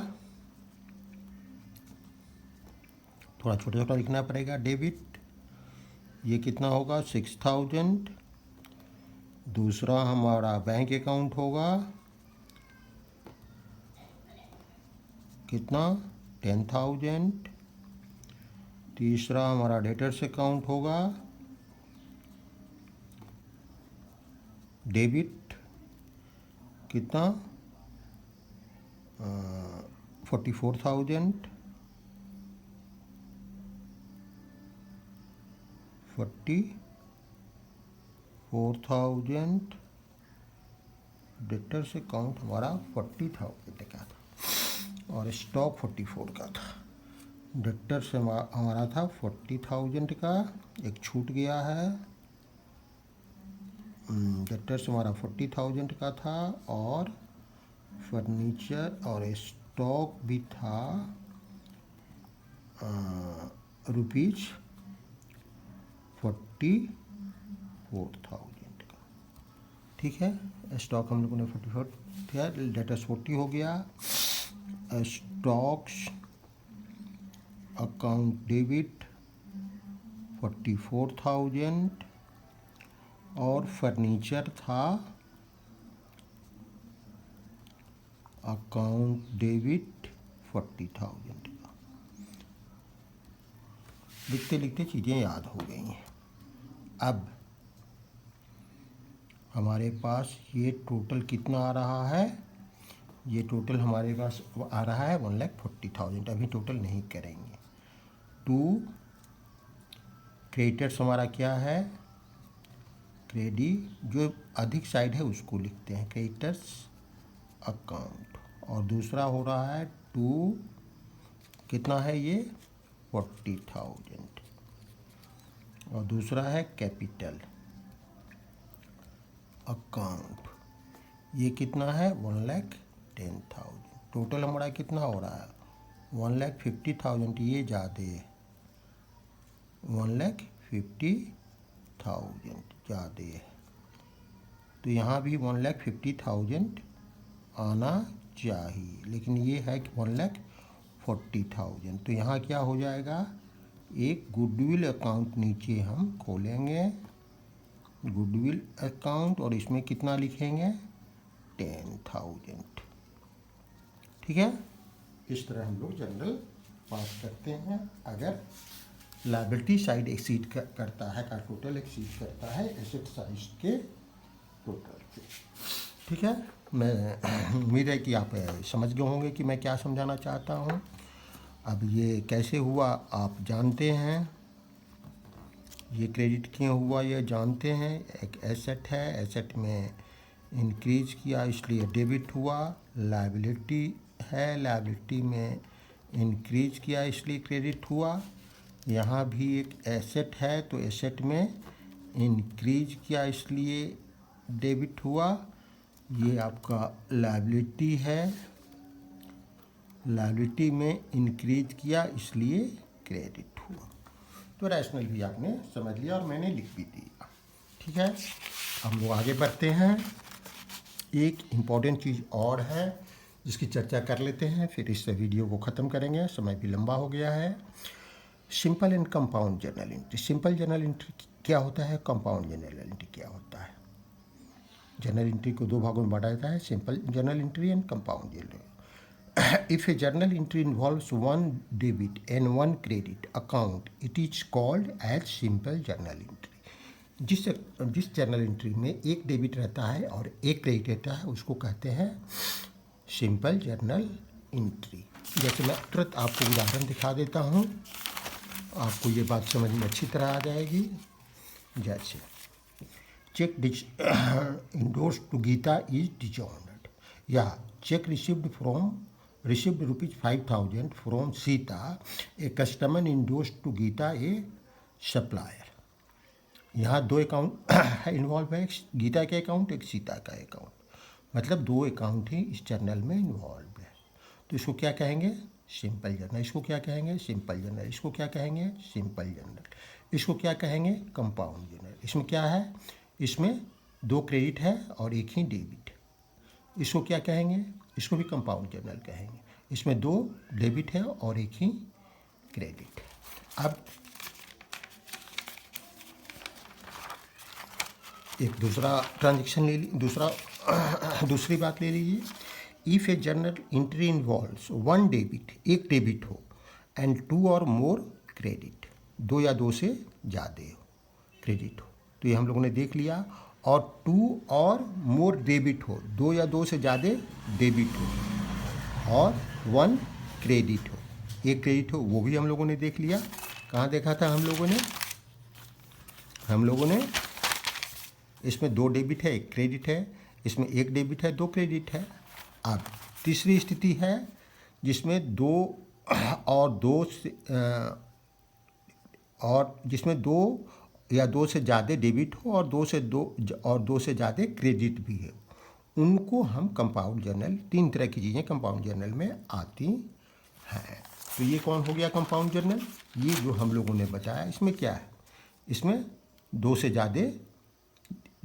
थोड़ा छोटा छोटा लिखना पड़ेगा। डेबिट, ये कितना होगा 6000। दूसरा हमारा बैंक अकाउंट होगा कितना 10,000। तीसरा हमारा डेटर्स अकाउंट होगा डेबिट कितना 44,000। 44,000 डेटर्स अकाउंट हमारा 40,000 का था और स्टॉक 44 का था। डेटर्स हमारा था 40,000 का, एक छूट गया है। डेटर्स हमारा 40,000 का था और फर्नीचर और स्टॉक भी था रुपीज़ 44,000 का। ठीक है, स्टॉक हम लोगों ने 44 था, डेटर्स 40 हो गया। स्टॉक्स अकाउंट डेबिट 44,000 और फर्नीचर था अकाउंट डेबिट 40,000 का। लिखते लिखते चीज़ें याद हो गई हैं। अब हमारे पास ये टोटल कितना आ रहा है, ये टोटल हमारे पास आ रहा है 1,40,000। अभी टोटल नहीं करेंगे। टू क्रेडिटर्स हमारा क्या है, क्रेडिट, जो अधिक साइड है उसको लिखते हैं क्रेडिटर्स अकाउंट। और दूसरा हो रहा है टू, कितना है ये 40,000। और दूसरा है कैपिटल अकाउंट, ये कितना है 1,10,000। टोटल हमारा कितना हो रहा है 1,50,000। ये ज़्यादा है 1,50,000 ज़्यादा है, तो यहाँ भी 1,50,000 आना चाहिए, लेकिन ये है कि 1,40,000। तो यहाँ क्या हो जाएगा, एक गुडविल अकाउंट नीचे हम खोलेंगे, गुडविल अकाउंट, और इसमें कितना लिखेंगे 10,000। ठीक है, इस तरह हम लोग जनरल पास करते हैं। अगर लायबिलिटी साइड एक्सीड करता है का टोटल एक्सीड करता है एसेट साइड के टोटल से। ठीक है, मैं उम्मीद है कि आप समझ गए होंगे कि मैं क्या समझाना चाहता हूँ। अब ये कैसे हुआ आप जानते हैं, ये क्रेडिट क्यों हुआ ये जानते हैं। एक एसेट है, एसेट में इंक्रीज किया इसलिए डेबिट हुआ। लायबिलिटी है, लायबिलिटी में इंक्रीज किया इसलिए क्रेडिट हुआ। यहाँ भी एक एसेट है, तो एसेट में इंक्रीज किया इसलिए डेबिट हुआ। ये आपका लायबिलिटी है, लायबिलिटी में इंक्रीज किया इसलिए क्रेडिट हुआ। तो रैशनल भी आपने समझ लिया और मैंने लिख भी दिया। ठीक है, हम लोग आगे बढ़ते हैं। एक इम्पॉर्टेंट चीज़ और है जिसकी चर्चा कर लेते हैं, फिर इस वीडियो को ख़त्म करेंगे, समय भी लंबा हो गया है। Simple and compound journal entry. Simple journal entry क्या होता है, कंपाउंड जर्नल एंट्री क्या होता है। जर्नल एंट्री को दो भागों में बांटा जाता है, simple journal entry and compound journal. If a journal entry involves one debit and one credit account, it is called as simple journal entry. जिस जर्नल एंट्री में एक डेबिट रहता है और एक क्रेडिट रहता है उसको कहते हैं सिंपल जर्नल एंट्री। जैसे मैं तुरंत आपको उदाहरण दिखा देता हूँ, आपको ये बात समझ में अच्छी तरह आ जाएगी। जैसे cheque endorse to Gita is dishonoured, या cheque received rupees 5,000 from Sita, a customer endorsed to Geeta, a supplier. यहाँ दो अकाउंट इन्वॉल्व है, एक गीता का अकाउंट एक सीता का अकाउंट, मतलब दो अकाउंट ही इस जर्नल में इन्वॉल्व है। तो इसको क्या कहेंगे सिंपल जर्नल। इसको क्या कहेंगे? Simple journal. इसको क्या कहेंगे? Simple journal. इसको क्या कहेंगे? Compound journal. इसमें क्या है? इसमें 2 क्रेडिट है और 1 ही डेबिट। इसको क्या कहेंगे? इसको भी कंपाउंड जर्नल कहेंगे। इसमें 2 डेबिट है और 1 ही क्रेडिट। अब एक दूसरा ट्रांजेक्शन ले ली, दूसरी बात ले लीजिए। If A journal entry involves 1 debit, 1 debit हो, एंड 2 और मोर क्रेडिट, 2 या 2 से ज़्यादा हो क्रेडिट हो, तो ये हम लोगों ने देख लिया। और 2 और मोर डेबिट हो, 2 या 2 से ज़्यादा डेबिट हो, और 1 क्रेडिट हो, 1 क्रेडिट हो, वो भी हम लोगों ने देख लिया। कहाँ देखा था हम लोगों ने इसमें 2 डेबिट है, 1 क्रेडिट है, इसमें 1 डेबिट है, 2 क्रेडिट है। अब तीसरी स्थिति है जिसमें 2 और 2 से और जिसमें 2 या 2 से ज़्यादा डेबिट हो और 2 से ज़्यादा क्रेडिट भी है, उनको हम कंपाउंड जर्नल, 3 तरह की चीज़ें कंपाउंड जर्नल में आती हैं। तो ये कौन हो गया कंपाउंड जर्नल? ये जो हम लोगों ने बताया, इसमें क्या है? इसमें 2 से ज़्यादा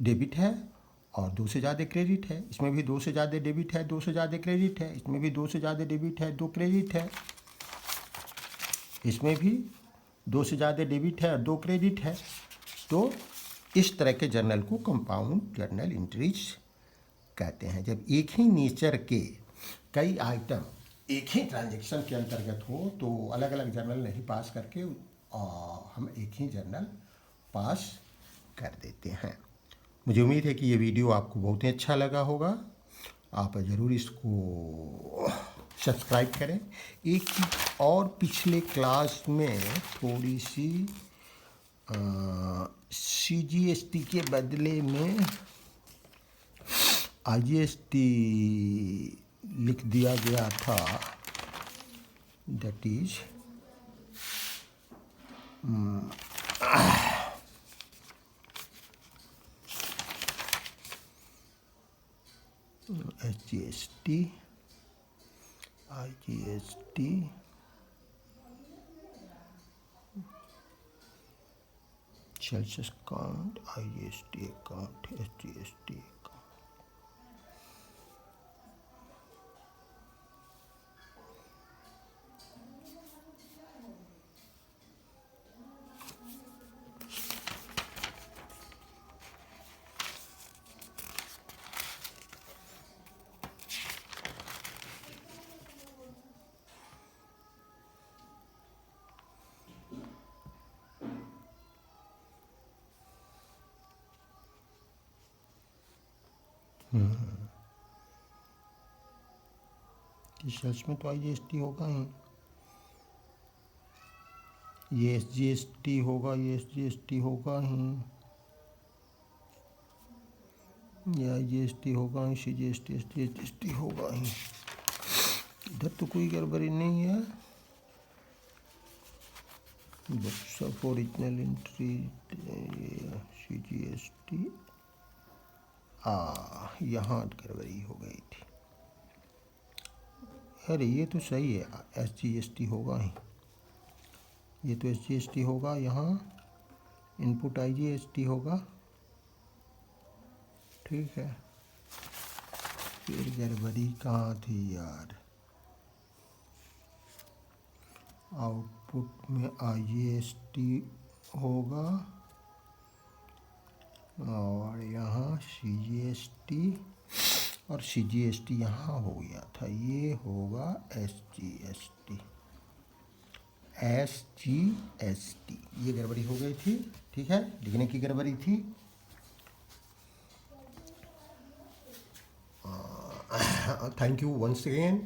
डेबिट है और 2 से ज़्यादा क्रेडिट है। इसमें भी 2 से ज़्यादा डेबिट है, 2 से ज़्यादा क्रेडिट है। इसमें भी 2 से ज़्यादा डेबिट है, 2 क्रेडिट है। इसमें भी 2 से ज़्यादा डेबिट है और 2 क्रेडिट है। तो इस तरह के जर्नल को कंपाउंड जर्नल एंट्रीज कहते हैं। जब एक ही नेचर के कई आइटम एक ही ट्रांजैक्शन के अंतर्गत हो तो अलग अलग जर्नल नहीं पास करके हम एक ही जर्नल पास कर देते हैं। मुझे उम्मीद है कि ये वीडियो आपको बहुत ही अच्छा लगा होगा। आप ज़रूर इसको सब्सक्राइब करें। एक और पिछले क्लास में थोड़ी सी CGST के बदले में IGST लिख दिया गया था, that is SGST, IGST, sales account, IGST account, SGST account. Sales में तो IGST होगा ही, ये SGST होगा, ये SGST होगा ही, ये IGST होगा ही, CGST SGST होगा ही। इधर तो कोई गड़बड़ी नहीं है। Books of original entry, CGST, यहाँ गड़बड़ी हो गई थी। अरे ये तो सही है, SGST होगा ही, ये तो SGST होगा। यहाँ इनपुट IGST होगा, ठीक है। फिर गड़बड़ी कहाँ थी यार? आउटपुट में IGST होगा और यहाँ CGST, और CGST यहाँ हो गया था, ये होगा SGST, ये गड़बड़ी हो गई थी, ठीक है, लिखने की गड़बड़ी थी। Thank you once again.